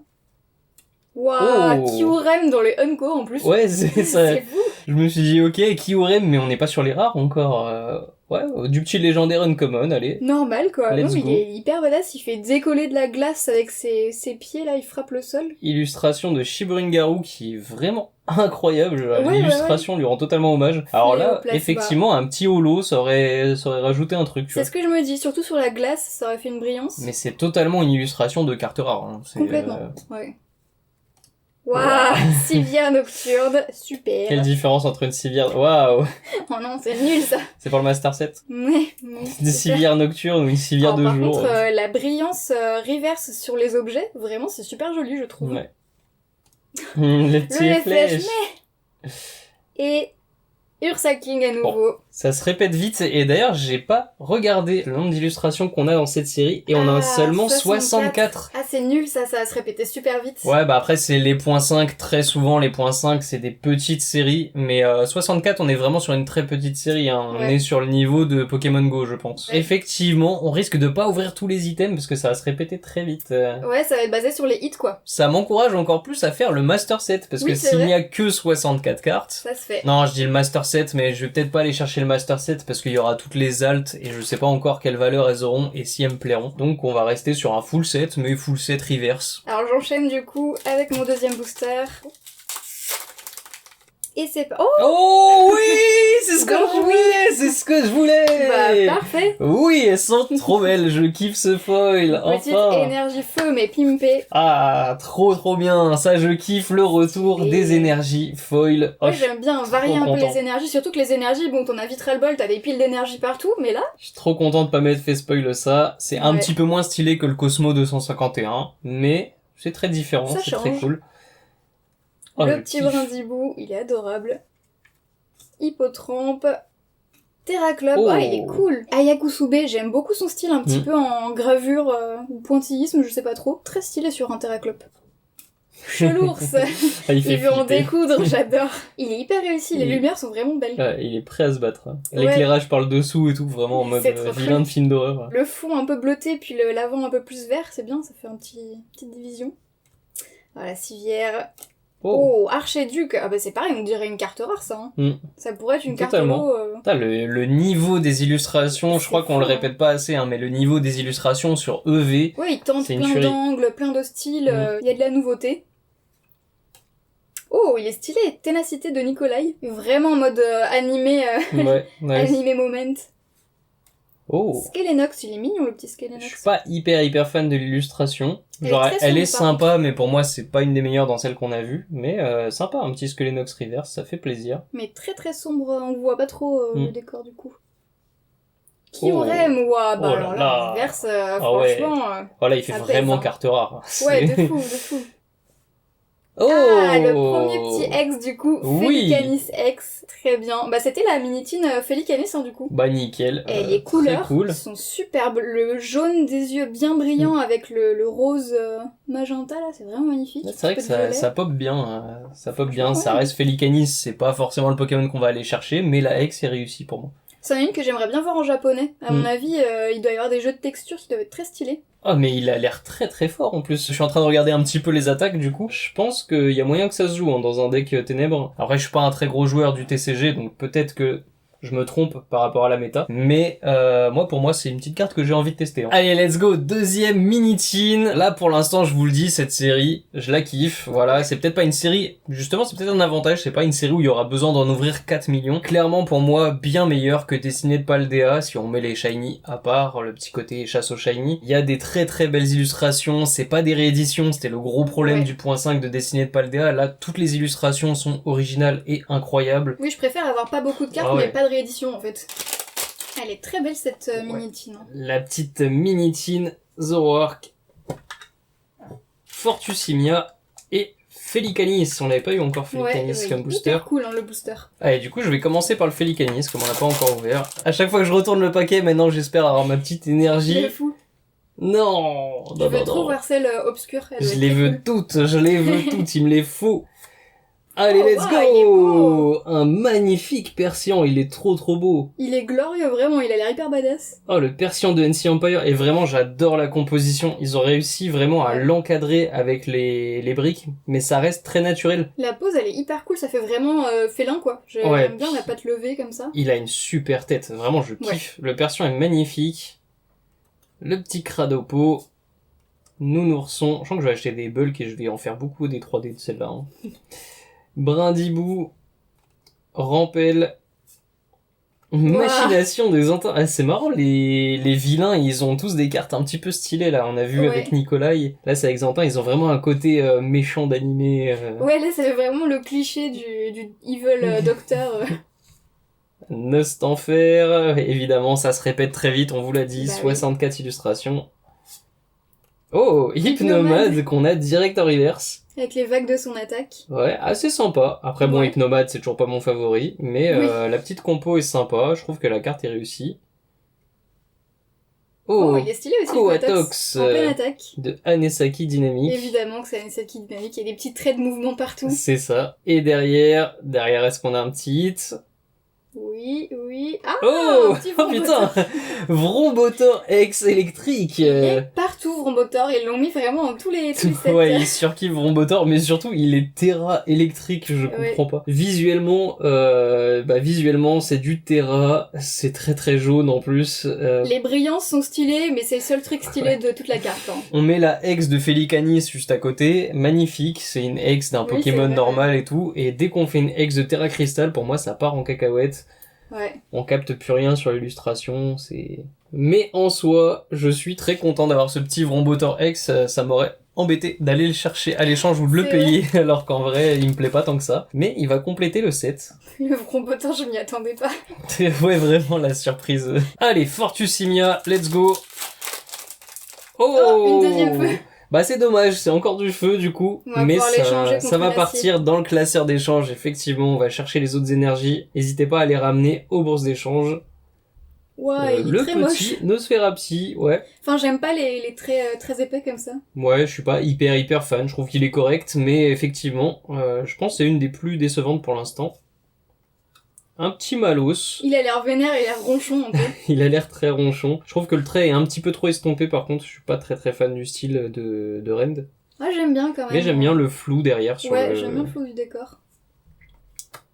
[SPEAKER 1] Waouh,
[SPEAKER 2] Oh.
[SPEAKER 1] Kyurem dans les Unco en plus.
[SPEAKER 2] Ouais, c'est ça.
[SPEAKER 1] C'est fou.
[SPEAKER 2] Je me suis dit, ok, Kyurem, mais on n'est pas sur les rares encore. Ouais, du petit légendaire uncommon, allez.
[SPEAKER 1] Normal quoi.
[SPEAKER 2] Let's
[SPEAKER 1] Non, mais
[SPEAKER 2] go.
[SPEAKER 1] il est hyper badass, il fait décoller de la glace avec ses pieds là, il frappe le sol.
[SPEAKER 2] Illustration de Shiburingaru qui est vraiment incroyable.
[SPEAKER 1] Ouais,
[SPEAKER 2] L'illustration lui rend totalement hommage. Alors
[SPEAKER 1] Fait
[SPEAKER 2] là,
[SPEAKER 1] au plasma.
[SPEAKER 2] effectivement, un petit holo, ça aurait rajouté un truc, tu
[SPEAKER 1] C'est
[SPEAKER 2] vois.
[SPEAKER 1] ce que je me dis, surtout sur la glace, ça aurait fait une brillance.
[SPEAKER 2] Mais c'est totalement une illustration de carte rare. Hein. C'est,
[SPEAKER 1] Complètement, ouais. Waouh, civière nocturne, super.
[SPEAKER 2] Quelle différence entre une civière... Waouh.
[SPEAKER 1] Oh non, c'est nul ça.
[SPEAKER 2] C'est pour le Master Set.
[SPEAKER 1] Mais,
[SPEAKER 2] Des
[SPEAKER 1] super.
[SPEAKER 2] civières nocturnes ou une civière
[SPEAKER 1] Alors,
[SPEAKER 2] de
[SPEAKER 1] par
[SPEAKER 2] jour.
[SPEAKER 1] contre, la brillance reverse sur les objets, vraiment, c'est super joli, je trouve.
[SPEAKER 2] Ouais. Les
[SPEAKER 1] Le
[SPEAKER 2] petits flèches.
[SPEAKER 1] mais... Et Ursa King à nouveau.
[SPEAKER 2] Ça se répète vite, et d'ailleurs, j'ai pas regardé le nombre d'illustrations qu'on a dans cette série, et on en a seulement 64.
[SPEAKER 1] Ah, c'est nul ça, ça va se répéter super vite.
[SPEAKER 2] Ouais, bah après, c'est les points 5, très souvent, les points 5, c'est des petites séries, mais 64, on est vraiment sur une très petite série, hein. On
[SPEAKER 1] Ouais.
[SPEAKER 2] est sur le niveau de Pokémon Go, je pense.
[SPEAKER 1] Ouais.
[SPEAKER 2] Effectivement, on risque de pas ouvrir tous les items, parce que ça va se répéter très vite.
[SPEAKER 1] Ouais, ça va être basé sur les hits quoi.
[SPEAKER 2] Ça m'encourage encore plus à faire le Master Set, parce
[SPEAKER 1] Oui,
[SPEAKER 2] que
[SPEAKER 1] c'est
[SPEAKER 2] s'il
[SPEAKER 1] vrai.
[SPEAKER 2] n'y a que 64 cartes...
[SPEAKER 1] Ça se fait.
[SPEAKER 2] Non, je dis le Master Set, mais je vais peut-être pas aller chercher le Master Set parce qu'il y aura toutes les altes et je sais pas encore quelle valeur elles auront et si elles me plairont. Donc on va rester sur un full set, mais full set reverse.
[SPEAKER 1] Alors j'enchaîne du coup avec mon deuxième booster. Et c'est pas... Oh
[SPEAKER 2] Oh oui, c'est ce que
[SPEAKER 1] Donc,
[SPEAKER 2] je voulais, c'est ce que je voulais.
[SPEAKER 1] bah parfait.
[SPEAKER 2] Oui, elles sont trop belles, je kiffe ce foil,
[SPEAKER 1] Petite
[SPEAKER 2] enfin.
[SPEAKER 1] énergie feu mais pimpée.
[SPEAKER 2] Ah, trop bien, ça je kiffe le retour
[SPEAKER 1] Et-
[SPEAKER 2] des énergies foil. Oh,
[SPEAKER 1] Moi
[SPEAKER 2] je
[SPEAKER 1] j'aime bien varier un peu
[SPEAKER 2] content.
[SPEAKER 1] les énergies, surtout que les énergies, bon t'en as vite ras le bol, t'as des piles d'énergie partout, mais là,
[SPEAKER 2] suis trop content de pas m'être fait spoil ça. C'est un
[SPEAKER 1] Ouais.
[SPEAKER 2] petit peu moins stylé que le Cosmo 251, mais c'est très différent,
[SPEAKER 1] Ça
[SPEAKER 2] c'est très
[SPEAKER 1] change.
[SPEAKER 2] cool. Oh,
[SPEAKER 1] le
[SPEAKER 2] je
[SPEAKER 1] petit
[SPEAKER 2] kiffe.
[SPEAKER 1] brindibou, il est adorable. Hippotrampe. Terraclope,
[SPEAKER 2] Oh.
[SPEAKER 1] ah il est cool. Ayakusube, j'aime beaucoup son style, un petit
[SPEAKER 2] Mm.
[SPEAKER 1] peu en gravure ou pointillisme, je sais pas trop. Très stylé sur un Terraclope. Chelours,
[SPEAKER 2] Ah, il fait
[SPEAKER 1] il veut en
[SPEAKER 2] flipper.
[SPEAKER 1] découdre, j'adore. Il est hyper réussi, les
[SPEAKER 2] Il-
[SPEAKER 1] lumières sont vraiment belles.
[SPEAKER 2] Ouais, il est prêt à se battre. Hein.
[SPEAKER 1] Ouais.
[SPEAKER 2] L'éclairage par le dessous et tout, vraiment en mode
[SPEAKER 1] C'est trop
[SPEAKER 2] vilain de film d'horreur.
[SPEAKER 1] Le fond un peu bleuté, puis l'avant un peu plus vert, c'est bien, ça fait petite division. Voilà, civière. Oh, Archiduc. Ah bah c'est pareil, on dirait une carte rare ça. Hein.
[SPEAKER 2] Mm.
[SPEAKER 1] Ça pourrait être une
[SPEAKER 2] Totalement.
[SPEAKER 1] carte holo.
[SPEAKER 2] Putain, le niveau des illustrations, je
[SPEAKER 1] C'est
[SPEAKER 2] crois qu'on le
[SPEAKER 1] fou, hein.
[SPEAKER 2] répète pas assez, hein, mais le niveau des illustrations sur EV,
[SPEAKER 1] Ouais, il tente
[SPEAKER 2] c'est une
[SPEAKER 1] plein
[SPEAKER 2] tuerie.
[SPEAKER 1] d'angles, plein de styles, il y a de la nouveauté. Oh, il est stylé, Ténacité de Nikolai. Vraiment en mode animé,
[SPEAKER 2] Ouais, nice.
[SPEAKER 1] animé moment.
[SPEAKER 2] Oh.
[SPEAKER 1] Skelenox, il est mignon le petit
[SPEAKER 2] Je
[SPEAKER 1] Skelenox.
[SPEAKER 2] suis pas hyper fan de l'illustration.
[SPEAKER 1] Elle est
[SPEAKER 2] Genre,
[SPEAKER 1] très
[SPEAKER 2] elle est
[SPEAKER 1] sombre, par
[SPEAKER 2] sympa, mais pour moi, c'est pas une des meilleures dans celles qu'on a vues. Mais sympa, un petit Skelenox reverse, ça fait plaisir.
[SPEAKER 1] Mais très sombre, on voit pas trop le décor du coup. Qui
[SPEAKER 2] Oh.
[SPEAKER 1] aurait, moi bah
[SPEAKER 2] Oh là
[SPEAKER 1] alors
[SPEAKER 2] là.
[SPEAKER 1] là, reverse,
[SPEAKER 2] ouais.
[SPEAKER 1] franchement...
[SPEAKER 2] Voilà, il fait
[SPEAKER 1] ça
[SPEAKER 2] vraiment
[SPEAKER 1] pèse, hein.
[SPEAKER 2] carte rare.
[SPEAKER 1] Ouais,
[SPEAKER 2] C'est-
[SPEAKER 1] de fou.
[SPEAKER 2] Oh.
[SPEAKER 1] Ah, le premier petit ex du coup,
[SPEAKER 2] Oui.
[SPEAKER 1] Felicanis ex, très bien. Bah c'était la minitine Felicanis hein, du coup.
[SPEAKER 2] Bah nickel.
[SPEAKER 1] Et les couleurs
[SPEAKER 2] Très cool.
[SPEAKER 1] sont superbes, le jaune des yeux bien brillant avec le rose magenta là, c'est vraiment magnifique.
[SPEAKER 2] C'est vrai que
[SPEAKER 1] Un peu de violet.
[SPEAKER 2] ça pop bien. Ça pop bien.
[SPEAKER 1] Ouais.
[SPEAKER 2] Ça reste Felicanis, c'est pas forcément le Pokémon qu'on va aller chercher, mais la X est réussie pour moi.
[SPEAKER 1] C'en est une que j'aimerais bien voir en japonais. À mon avis, il doit y avoir des jeux de texture qui doivent être très stylés.
[SPEAKER 2] Ah mais il a l'air très fort en plus. Je suis en train de regarder un petit peu les attaques du coup. Je pense qu'il y a moyen que ça se joue hein, dans un deck ténèbres. Après je suis pas un très gros joueur du TCG donc peut-être que je me trompe par rapport à la méta. Mais pour moi c'est une petite carte que j'ai envie de tester. Hein. Allez let's go, deuxième mini-tin. Là pour l'instant je vous le dis, cette série, je la kiffe. Voilà, c'est peut-être pas une série, justement c'est peut-être un avantage, c'est pas une série où il y aura besoin d'en ouvrir 4 millions. Clairement pour moi bien meilleur que Dessiné de Paldea, si on met les shiny à part, le petit côté chasse au shiny. Il y a des très belles illustrations, c'est pas des rééditions, c'était le gros problème du point 5 de Dessiné de Paldea. Là toutes les illustrations sont originales et incroyables.
[SPEAKER 1] Oui, je préfère avoir pas beaucoup de cartes,
[SPEAKER 2] Ah ouais.
[SPEAKER 1] mais pas de réédition en fait. Elle est très belle cette mini-tine.
[SPEAKER 2] La petite mini-tine Zoroark, Fortusimia et Felicanis. On l'avait pas eu encore Felicanis comme booster.
[SPEAKER 1] Hyper cool hein, le booster.
[SPEAKER 2] Allez, du coup, je vais commencer par le Felicanis, comme on l'a pas encore ouvert. À chaque fois que je retourne le paquet, maintenant j'espère avoir ma petite énergie.
[SPEAKER 1] C'est fou.
[SPEAKER 2] Non,
[SPEAKER 1] Je veux trop voir celle obscure. Elle doit
[SPEAKER 2] Je
[SPEAKER 1] être
[SPEAKER 2] les
[SPEAKER 1] très
[SPEAKER 2] veux
[SPEAKER 1] cool.
[SPEAKER 2] toutes, je les veux toutes, il me les faut. Allez,
[SPEAKER 1] Oh,
[SPEAKER 2] let's
[SPEAKER 1] wow, il est
[SPEAKER 2] go!
[SPEAKER 1] beau.
[SPEAKER 2] Un magnifique Persian, il est trop beau.
[SPEAKER 1] Il est glorieux vraiment, il a l'air hyper badass.
[SPEAKER 2] Oh, le Persian de NC Empire, et vraiment j'adore la composition. Ils ont réussi vraiment à
[SPEAKER 1] Ouais.
[SPEAKER 2] l'encadrer avec les briques, mais ça reste très naturel.
[SPEAKER 1] La pose elle est hyper cool, ça fait vraiment félin quoi. J'aime
[SPEAKER 2] Ouais.
[SPEAKER 1] bien la patte levée comme ça.
[SPEAKER 2] Il a une super tête, vraiment je kiffe. Le Persian est magnifique. Le petit Cradopo. Nounourson. Je crois que je vais acheter des bulks et je vais en faire beaucoup des 3D de celle-là. Hein. Brindibou. Rampel. Machination des Antin. Ah, c'est marrant, les vilains, ils ont tous des cartes un petit peu stylées là. On a vu
[SPEAKER 1] Ouais.
[SPEAKER 2] avec Nikolai. Là, c'est avec Zantin, ils ont vraiment un côté méchant d'animé.
[SPEAKER 1] Ouais là c'est vraiment le cliché du evil docteur.
[SPEAKER 2] Nost Enfer. Évidemment, ça se répète très vite, on vous l'a dit.
[SPEAKER 1] Bah oui.
[SPEAKER 2] 64 illustrations. Oh,
[SPEAKER 1] Hypnomade.
[SPEAKER 2] Hypnomade qu'on a direct en reverse.
[SPEAKER 1] Avec les vagues de son attaque.
[SPEAKER 2] Ouais, assez sympa. Après, bon,
[SPEAKER 1] Ouais.
[SPEAKER 2] Hypnomade, c'est toujours pas mon favori. Mais
[SPEAKER 1] Oui.
[SPEAKER 2] la petite compo est sympa. Je trouve que la carte est réussie.
[SPEAKER 1] Oh,
[SPEAKER 2] Oh,
[SPEAKER 1] il est stylé aussi le
[SPEAKER 2] Coatox,
[SPEAKER 1] Coatox. En pleine attaque.
[SPEAKER 2] de Anesaki Dynamique.
[SPEAKER 1] Évidemment que c'est un set qui dynamique, il y a des petits traits de mouvement partout.
[SPEAKER 2] C'est ça. Et derrière, est-ce qu'on a un petit hit?
[SPEAKER 1] Oui. Ah,
[SPEAKER 2] Oh,
[SPEAKER 1] un petit
[SPEAKER 2] oh putain! Vrombotor ex-électrique!
[SPEAKER 1] Il est partout, Vrombotor, ils l'ont mis vraiment dans tous les sets.
[SPEAKER 2] Ouais, il surkiffe Vrombotor, mais surtout, il est Terra électrique, je comprends pas. Visuellement, c'est du Terra, c'est très jaune en plus.
[SPEAKER 1] Les brillances sont stylées, mais c'est le seul truc stylé de toute la carte. Hein.
[SPEAKER 2] On met la ex de Felicanis juste à côté, magnifique, c'est une ex d'un
[SPEAKER 1] Oui,
[SPEAKER 2] Pokémon
[SPEAKER 1] c'est vrai.
[SPEAKER 2] normal et tout, et dès qu'on fait une ex de Terra Crystal, pour moi ça part en cacahuète.
[SPEAKER 1] Ouais.
[SPEAKER 2] On capte plus rien sur l'illustration, c'est... Mais en soi, je suis très content d'avoir ce petit Vrombotor X, ça m'aurait embêté d'aller le chercher à l'échange ou de le
[SPEAKER 1] C'est
[SPEAKER 2] payer, alors qu'en vrai, il me plaît pas tant que ça. Mais il va compléter le set.
[SPEAKER 1] Le Vrombotor, je m'y attendais pas.
[SPEAKER 2] Ouais, vraiment la surprise. Allez, Fortusimia, let's go.
[SPEAKER 1] Oh, une deuxième feu.
[SPEAKER 2] Bah c'est dommage, c'est encore du feu du coup,
[SPEAKER 1] On va
[SPEAKER 2] mais
[SPEAKER 1] pouvoir l'échanger
[SPEAKER 2] ça
[SPEAKER 1] contre
[SPEAKER 2] va
[SPEAKER 1] l'acier.
[SPEAKER 2] partir dans le classeur d'échange, effectivement, on va chercher les autres énergies, n'hésitez pas à les ramener aux bourses d'échange.
[SPEAKER 1] Ouais, il est
[SPEAKER 2] Le
[SPEAKER 1] très
[SPEAKER 2] petit
[SPEAKER 1] moche.
[SPEAKER 2] Nosferapsi, ouais.
[SPEAKER 1] Enfin, j'aime pas les traits très épais comme ça.
[SPEAKER 2] Ouais, je suis pas hyper fan, je trouve qu'il est correct, mais effectivement, je pense que c'est une des plus décevantes pour l'instant. Un petit Malos,
[SPEAKER 1] Il a l'air vénère, il a l'air ronchon un peu.
[SPEAKER 2] il a l'air très ronchon. Je trouve que le trait est un petit peu trop estompé par contre, je suis pas très fan du style de Rend.
[SPEAKER 1] Ah, j'aime bien quand même.
[SPEAKER 2] Mais j'aime bien le flou derrière sur
[SPEAKER 1] Ouais,
[SPEAKER 2] le...
[SPEAKER 1] j'aime bien le flou du décor.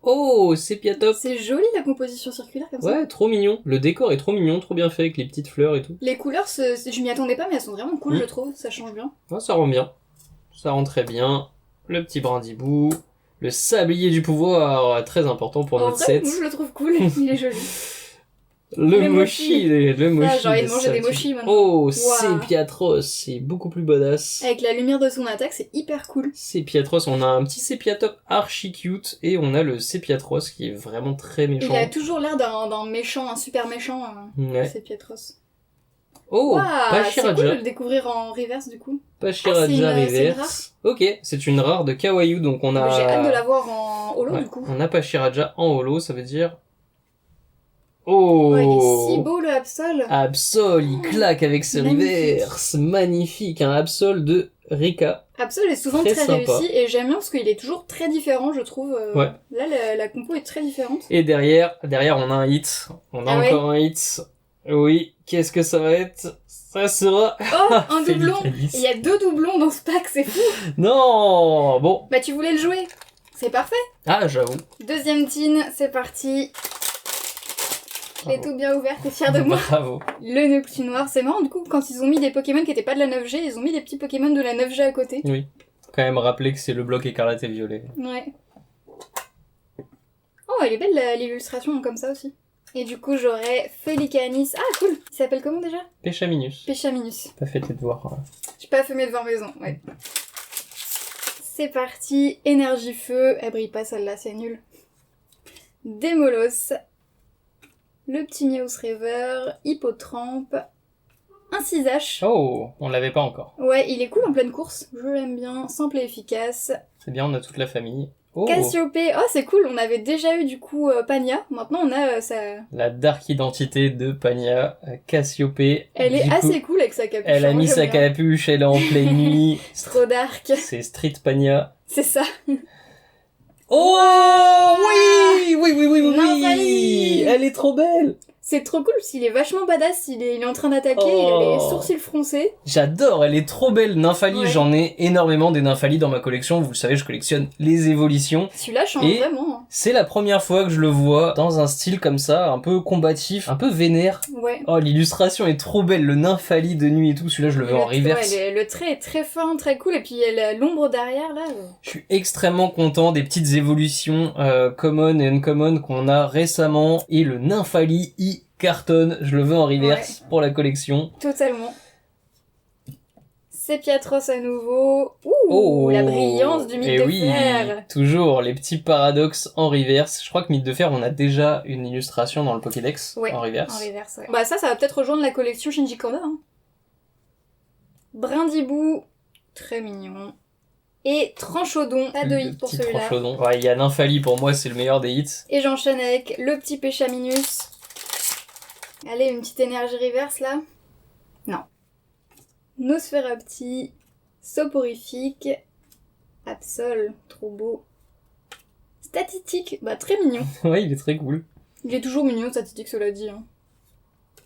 [SPEAKER 2] Oh, sépia top.
[SPEAKER 1] C'est joli la composition circulaire comme ça.
[SPEAKER 2] Ouais, trop mignon. Le décor est trop mignon, trop bien fait avec les petites fleurs et tout.
[SPEAKER 1] Les couleurs, je m'y attendais pas, mais elles sont vraiment cool, je trouve. Ça change bien.
[SPEAKER 2] Ouais, ça rend bien. Ça rend très bien. Le petit brindibou. Le sablier du pouvoir, très important pour
[SPEAKER 1] En
[SPEAKER 2] notre
[SPEAKER 1] vrai,
[SPEAKER 2] set.
[SPEAKER 1] moi je le trouve cool, il est joli.
[SPEAKER 2] Le mochi, le mochi.
[SPEAKER 1] j'ai envie de manger des
[SPEAKER 2] Saturne.
[SPEAKER 1] mochis maintenant.
[SPEAKER 2] Oh,
[SPEAKER 1] Wow.
[SPEAKER 2] Sépiatros, c'est beaucoup plus badass.
[SPEAKER 1] Avec la lumière de son attaque, c'est hyper cool.
[SPEAKER 2] Sépiatros, on a un petit sépiatop archi cute et on a le sépiatros qui est vraiment très méchant.
[SPEAKER 1] Il a toujours l'air d'un méchant, un super méchant,
[SPEAKER 2] Ouais.
[SPEAKER 1] c'est Pietros.
[SPEAKER 2] Oh,
[SPEAKER 1] Waouh, c'est cool de
[SPEAKER 2] Pachiraja.
[SPEAKER 1] le découvrir en reverse du coup.
[SPEAKER 2] Pachiraja
[SPEAKER 1] c'est une
[SPEAKER 2] reverse. Ok, c'est une rare de Kawaii, donc on a...
[SPEAKER 1] J'ai hâte de la voir en holo
[SPEAKER 2] Ouais,
[SPEAKER 1] du coup.
[SPEAKER 2] on a Pachiraja en holo, ça veut dire... Oh,
[SPEAKER 1] Ouais, il est si beau le Absol.
[SPEAKER 2] Absol, il claque avec ce
[SPEAKER 1] Magnifique.
[SPEAKER 2] reverse. Magnifique, un Absol de Rika.
[SPEAKER 1] Absol est souvent
[SPEAKER 2] Très
[SPEAKER 1] très,
[SPEAKER 2] sympa.
[SPEAKER 1] réussi et j'aime bien parce qu'il est toujours très différent, je trouve.
[SPEAKER 2] Ouais.
[SPEAKER 1] Là, la compo est très différente.
[SPEAKER 2] Et derrière, on a un hit. On a
[SPEAKER 1] Ah
[SPEAKER 2] encore un hit. Oui, qu'est-ce que ça va être? Ça sera...
[SPEAKER 1] Oh, un doublon.
[SPEAKER 2] Félicanis.
[SPEAKER 1] Il y a 2 doublons dans ce pack, c'est fou.
[SPEAKER 2] Non, bon.
[SPEAKER 1] Bah tu voulais le jouer. C'est parfait.
[SPEAKER 2] Ah, j'avoue.
[SPEAKER 1] Deuxième tin, c'est parti. Je l'ai
[SPEAKER 2] Bravo.
[SPEAKER 1] tout bien ouvert, t'es fière de moi.
[SPEAKER 2] Bravo.
[SPEAKER 1] Le Noctu noir, c'est marrant du coup, quand ils ont mis des Pokémon qui étaient pas de la 9G, ils ont mis des petits Pokémon de la 9G à côté.
[SPEAKER 2] Oui. Quand même rappeler que c'est le bloc écarlate et violet.
[SPEAKER 1] Ouais. Oh, elle est belle l'illustration comme ça aussi. Et du coup, j'aurais Félicanis. Ah, cool. Il s'appelle comment déjà?
[SPEAKER 2] Péchaminus.
[SPEAKER 1] Péchaminus.
[SPEAKER 2] T'as fait tes devoirs. Hein.
[SPEAKER 1] J'ai pas fait mes devoirs maison, ouais. C'est parti. Énergie feu. Elle brille pas celle-là, c'est nul. Démolos. Le petit Miaus Rever. Hippotrampe. Un 6H.
[SPEAKER 2] Oh, on l'avait pas encore.
[SPEAKER 1] Ouais, il est cool en pleine course. Je l'aime bien. Simple et efficace.
[SPEAKER 2] C'est bien, on a toute la famille. Oh,
[SPEAKER 1] Cassiopée. Oh, c'est cool. On avait déjà eu du coup Pania. Maintenant, on a sa...
[SPEAKER 2] la dark identité de Pania, Cassiopée.
[SPEAKER 1] Elle est
[SPEAKER 2] Du coup,
[SPEAKER 1] assez cool avec sa capuche.
[SPEAKER 2] Elle a
[SPEAKER 1] hein,
[SPEAKER 2] mis
[SPEAKER 1] j'aime
[SPEAKER 2] sa
[SPEAKER 1] bien.
[SPEAKER 2] capuche, elle est en pleine nuit.
[SPEAKER 1] C'est trop dark.
[SPEAKER 2] C'est Street Pania.
[SPEAKER 1] C'est ça.
[SPEAKER 2] Oh oui, oui, oui, oui, oui,
[SPEAKER 1] Nymphalie.
[SPEAKER 2] Elle est trop belle.
[SPEAKER 1] C'est trop cool, s'il est vachement badass, il est en train d'attaquer, il
[SPEAKER 2] Oh.
[SPEAKER 1] a les sourcils froncés.
[SPEAKER 2] J'adore, elle est trop belle. Nymphalie,
[SPEAKER 1] Ouais.
[SPEAKER 2] j'en ai énormément des Nymphalie dans ma collection. Vous le savez, je collectionne les évolutions.
[SPEAKER 1] Celui-là change
[SPEAKER 2] Et-
[SPEAKER 1] vraiment.
[SPEAKER 2] C'est la première fois que je le vois dans un style comme ça, un peu combatif, un peu vénère.
[SPEAKER 1] Ouais.
[SPEAKER 2] Oh, l'illustration est trop belle, le Nymphalie de nuit et tout. Celui-là, je le veux en reverse.
[SPEAKER 1] Ouais, le trait est très fin, très cool, et puis l'ombre derrière, là.
[SPEAKER 2] Je suis extrêmement content des petites évolutions common et uncommon qu'on a récemment. Et le Nymphalie, il cartonne. Je le veux en reverse pour la collection.
[SPEAKER 1] Totalement. Sépiatros à nouveau. Ouh,
[SPEAKER 2] Oh,
[SPEAKER 1] la brillance du mythe
[SPEAKER 2] et
[SPEAKER 1] de
[SPEAKER 2] oui,
[SPEAKER 1] fer.
[SPEAKER 2] toujours les petits paradoxes en reverse. Je crois que mythe de fer, on a déjà une illustration dans le Pokédex
[SPEAKER 1] Ouais,
[SPEAKER 2] en reverse.
[SPEAKER 1] En reverse, ouais. Bah ça va peut-être rejoindre la collection Shinji Kanda. Hein. Brindibou, très mignon. Et Tranchodon, pas de
[SPEAKER 2] Le
[SPEAKER 1] hit pour
[SPEAKER 2] petit
[SPEAKER 1] celui-là.
[SPEAKER 2] Tranchodon. Ouais, il y a Nymphalie, pour moi, c'est le meilleur des hits.
[SPEAKER 1] Et j'enchaîne avec le petit Péchaminus. Allez, une petite énergie reverse là. Non. Nosferapti, Soporifique, Absol, trop beau. Statistique, bah très mignon.
[SPEAKER 2] Ouais, il est très cool.
[SPEAKER 1] Il est toujours mignon, Statistique, cela dit. Hein.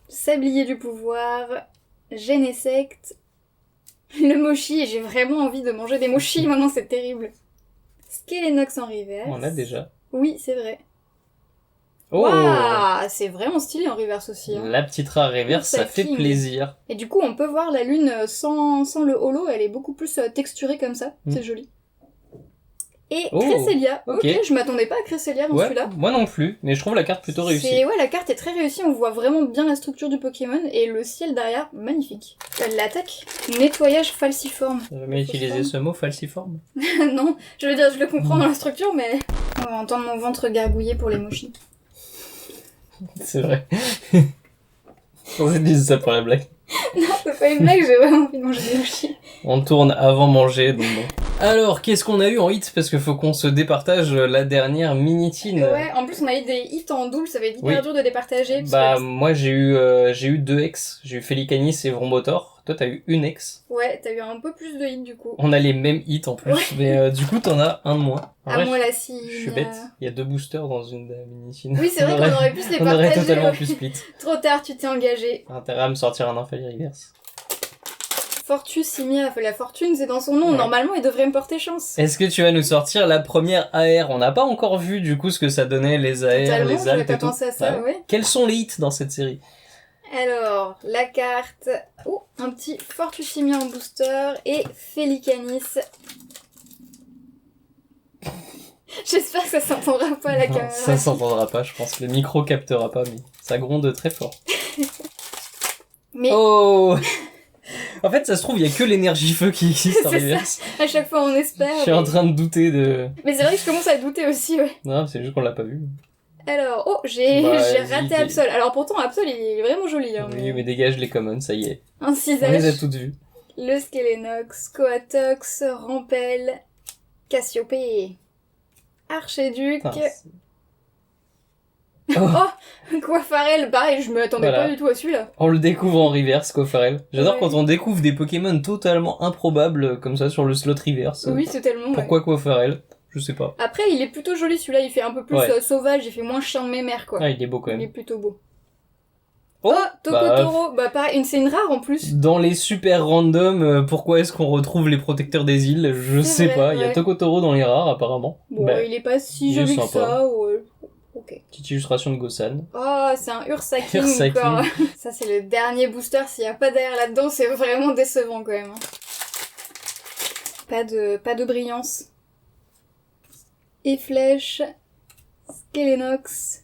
[SPEAKER 1] Sablier du pouvoir, Genesect, le Mochi, et j'ai vraiment envie de manger des Mochis maintenant, c'est terrible. Skelenox en reverse.
[SPEAKER 2] On a déjà.
[SPEAKER 1] Oui, c'est vrai.
[SPEAKER 2] Oh,
[SPEAKER 1] Waouh, c'est vraiment stylé en reverse aussi. Hein.
[SPEAKER 2] la petite rare reverse, ça fait
[SPEAKER 1] King.
[SPEAKER 2] plaisir.
[SPEAKER 1] Et du coup, on peut voir la lune sans le holo, elle est beaucoup plus texturée comme ça, c'est joli. Et
[SPEAKER 2] Oh,
[SPEAKER 1] Cresselia,
[SPEAKER 2] ok.
[SPEAKER 1] ok, je m'attendais pas à Cresselia dans
[SPEAKER 2] Ouais,
[SPEAKER 1] celui-là.
[SPEAKER 2] moi non plus, mais je trouve la carte plutôt réussie.
[SPEAKER 1] Ouais, la carte est très réussie, on voit vraiment bien la structure du Pokémon et le ciel derrière, magnifique. L'attaque, nettoyage falciforme.
[SPEAKER 2] J'ai jamais utilisé ce mot, falciforme.
[SPEAKER 1] Non, je veux dire, je le comprends dans la structure, mais... On va entendre mon ventre gargouiller pour les mochis.
[SPEAKER 2] C'est vrai. On s'est dit ça pour la blague.
[SPEAKER 1] Non, c'est pas une blague, j'ai vraiment envie de manger des mochis.
[SPEAKER 2] On tourne avant manger, donc bon. Alors, qu'est-ce qu'on a eu en hit? Parce qu'il faut qu'on se départage la dernière mini-tine.
[SPEAKER 1] Ouais, en plus on a eu des hits en double, ça va être hyper
[SPEAKER 2] Oui.
[SPEAKER 1] dur de départager. Parce
[SPEAKER 2] Bah,
[SPEAKER 1] que...
[SPEAKER 2] moi j'ai eu 2 ex. J'ai eu Félicanis et Vrombotor. Toi, t'as eu une ex.
[SPEAKER 1] Ouais, t'as eu un peu plus de hits du coup.
[SPEAKER 2] On a les mêmes hits en plus.
[SPEAKER 1] Ouais.
[SPEAKER 2] Mais du coup, t'en as un de moins. En
[SPEAKER 1] À
[SPEAKER 2] vrai,
[SPEAKER 1] moi la scie.
[SPEAKER 2] je suis bête. Il y a 2 boosters dans une mini-tine.
[SPEAKER 1] Oui, c'est vrai qu'on aurait pu se les
[SPEAKER 2] On aurait
[SPEAKER 1] partager.
[SPEAKER 2] totalement
[SPEAKER 1] ouais.
[SPEAKER 2] pu split.
[SPEAKER 1] Trop tard, tu t'es engagé.
[SPEAKER 2] Intérêt à me sortir un Nymphalie reverse.
[SPEAKER 1] Fortusimia, la fortune c'est dans son nom,
[SPEAKER 2] Ouais.
[SPEAKER 1] normalement il devrait me porter chance.
[SPEAKER 2] Est-ce que tu vas nous sortir la première AR? On n'a pas encore vu du coup ce que ça donnait, les AR,
[SPEAKER 1] Totalement,
[SPEAKER 2] les
[SPEAKER 1] j'avais
[SPEAKER 2] altes
[SPEAKER 1] pas
[SPEAKER 2] et tout.
[SPEAKER 1] pensé à ça, ouais.
[SPEAKER 2] Quels sont les hits dans cette série?
[SPEAKER 1] Alors, la carte... Oh, un petit Fortusimia en booster et Felicanis. J'espère que ça s'entendra pas à la
[SPEAKER 2] Non,
[SPEAKER 1] caméra.
[SPEAKER 2] ça s'entendra pas, je pense. Le micro captera pas, mais ça gronde très fort.
[SPEAKER 1] Mais
[SPEAKER 2] Oh En fait, ça se trouve, il y a que l'énergie feu qui existe en
[SPEAKER 1] C'est
[SPEAKER 2] reverse.
[SPEAKER 1] à chaque fois on espère.
[SPEAKER 2] Je suis en train de douter de...
[SPEAKER 1] Mais c'est vrai que je commence à douter aussi, ouais.
[SPEAKER 2] Non, c'est juste qu'on l'a pas vu.
[SPEAKER 1] Alors, oh, j'ai
[SPEAKER 2] Bah,
[SPEAKER 1] raté
[SPEAKER 2] vas-y.
[SPEAKER 1] Absol. Alors pourtant, Absol, il est vraiment joli. Hein,
[SPEAKER 2] Oui, mais dégage les commons, ça y est.
[SPEAKER 1] Un
[SPEAKER 2] On les a
[SPEAKER 1] Cisage,
[SPEAKER 2] toutes vues.
[SPEAKER 1] le Skelenox, Coatox, Rampel, Cassiopée, Archéduc,
[SPEAKER 2] Putain, c'est- Oh,
[SPEAKER 1] oh, Coiffarel. Pareil, je me attendais
[SPEAKER 2] Voilà.
[SPEAKER 1] pas du tout à celui-là.
[SPEAKER 2] on le découvre en reverse, Cofarel. J'adore
[SPEAKER 1] Ouais.
[SPEAKER 2] quand on découvre des Pokémon totalement improbables comme ça sur le slot reverse.
[SPEAKER 1] Oui, c'est tellement... ouais.
[SPEAKER 2] Pourquoi Cofarel? Je sais pas.
[SPEAKER 1] Après, il est plutôt joli celui-là, il fait un peu plus
[SPEAKER 2] Ouais.
[SPEAKER 1] sauvage, il fait moins chien de mémère, quoi.
[SPEAKER 2] Ah, il est beau quand
[SPEAKER 1] Il est
[SPEAKER 2] même.
[SPEAKER 1] plutôt beau.
[SPEAKER 2] Oh,
[SPEAKER 1] Tokotoro, bah pareil, c'est une rare en plus.
[SPEAKER 2] Dans les super random, pourquoi est-ce qu'on retrouve les protecteurs des îles? Je
[SPEAKER 1] C'est
[SPEAKER 2] sais
[SPEAKER 1] vrai,
[SPEAKER 2] pas. Il y a
[SPEAKER 1] ouais.
[SPEAKER 2] Tokotoro dans les rares apparemment.
[SPEAKER 1] Bon,
[SPEAKER 2] Bah,
[SPEAKER 1] il est pas si
[SPEAKER 2] il est
[SPEAKER 1] joli que
[SPEAKER 2] sympa.
[SPEAKER 1] ça, ouais. Ok.
[SPEAKER 2] petite illustration de Gossan.
[SPEAKER 1] Oh, c'est un Ursaking
[SPEAKER 2] Ursaking.
[SPEAKER 1] encore. Ça, c'est le dernier booster. S'il y a pas d'air là-dedans, c'est vraiment décevant quand même. Pas de brillance. Et flèche, Skelenox,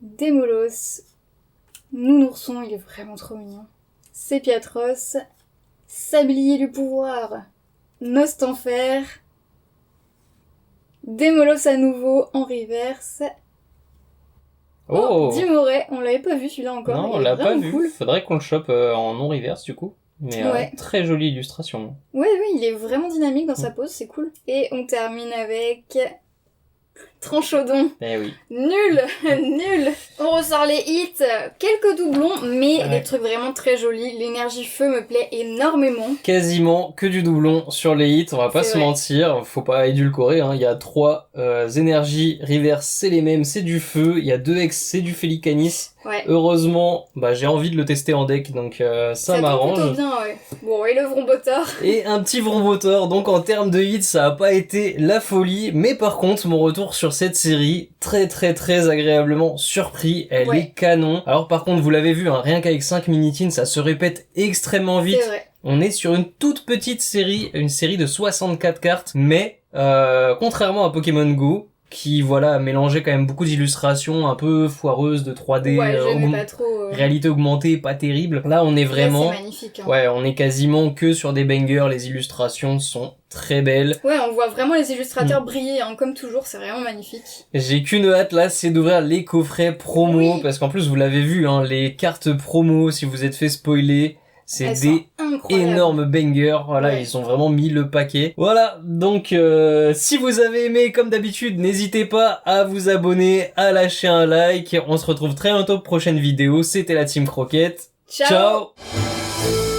[SPEAKER 1] Démolos, Nounourson, il est vraiment trop mignon. Sépiatros, Sablier du pouvoir, Nostanfer, Démolos à nouveau en reverse.
[SPEAKER 2] Oh,
[SPEAKER 1] Dimoret, on l'avait pas vu celui-là encore.
[SPEAKER 2] non,
[SPEAKER 1] il
[SPEAKER 2] on
[SPEAKER 1] est
[SPEAKER 2] l'a pas
[SPEAKER 1] vraiment
[SPEAKER 2] vu.
[SPEAKER 1] cool.
[SPEAKER 2] Faudrait qu'on le chope en non-reverse du coup. Mais
[SPEAKER 1] Ouais.
[SPEAKER 2] très jolie illustration.
[SPEAKER 1] Ouais, oui, il est vraiment dynamique dans sa
[SPEAKER 2] Mm.
[SPEAKER 1] pose, c'est cool. Et on termine avec Tranchaudon.
[SPEAKER 2] Eh oui.
[SPEAKER 1] Nul, nul. On ressort les hits, quelques doublons, mais
[SPEAKER 2] Ouais.
[SPEAKER 1] des trucs vraiment très jolis. L'énergie feu me plaît énormément.
[SPEAKER 2] Quasiment que du doublon sur les hits, on va pas
[SPEAKER 1] C'est
[SPEAKER 2] se
[SPEAKER 1] vrai.
[SPEAKER 2] mentir, faut pas édulcorer, hein. Il y a 3 énergies, reverse c'est les mêmes, c'est du feu, il y a 2 ex, c'est du Felicanis.
[SPEAKER 1] Ouais.
[SPEAKER 2] Heureusement, bah j'ai envie de le tester en deck, donc ça
[SPEAKER 1] tombe
[SPEAKER 2] m'arrange.
[SPEAKER 1] plutôt bien, ouais. Bon, et le Vrombotor.
[SPEAKER 2] Et un petit Vrombotor, donc en termes de hits, ça a pas été la folie, mais par contre, mon retour sur cette série, très agréablement surpris, elle
[SPEAKER 1] Ouais.
[SPEAKER 2] est canon. Alors par contre, vous l'avez vu, hein, rien qu'avec 5 mini-teens, ça se répète extrêmement vite.
[SPEAKER 1] C'est vrai.
[SPEAKER 2] On est sur une toute petite série, une série de 64 cartes, mais contrairement à Pokémon Go, qui voilà mélangeait quand même beaucoup d'illustrations un peu foireuses de 3D,
[SPEAKER 1] Ouais, j'aimais pas trop.
[SPEAKER 2] réalité augmentée, pas terrible. Là, on est
[SPEAKER 1] Là,
[SPEAKER 2] vraiment...
[SPEAKER 1] c'est magnifique. Hein.
[SPEAKER 2] Ouais, on est quasiment que sur des bangers, les illustrations sont très belles.
[SPEAKER 1] Ouais, on voit vraiment les illustrateurs
[SPEAKER 2] Mm.
[SPEAKER 1] briller, hein, comme toujours, c'est vraiment magnifique.
[SPEAKER 2] J'ai qu'une hâte là, c'est d'ouvrir les coffrets promo,
[SPEAKER 1] Oui.
[SPEAKER 2] parce qu'en plus vous l'avez vu, hein, les cartes promo, si vous êtes fait spoiler, c'est
[SPEAKER 1] Elles
[SPEAKER 2] des
[SPEAKER 1] sont incroyables.
[SPEAKER 2] énormes bangers, voilà,
[SPEAKER 1] Ouais.
[SPEAKER 2] ils ont vraiment mis le paquet. Voilà, donc si vous avez aimé, comme d'habitude, n'hésitez pas à vous abonner, à lâcher un like. On se retrouve très bientôt pour prochaine vidéo. C'était la Team Croquette.
[SPEAKER 1] Ciao.
[SPEAKER 2] Ciao.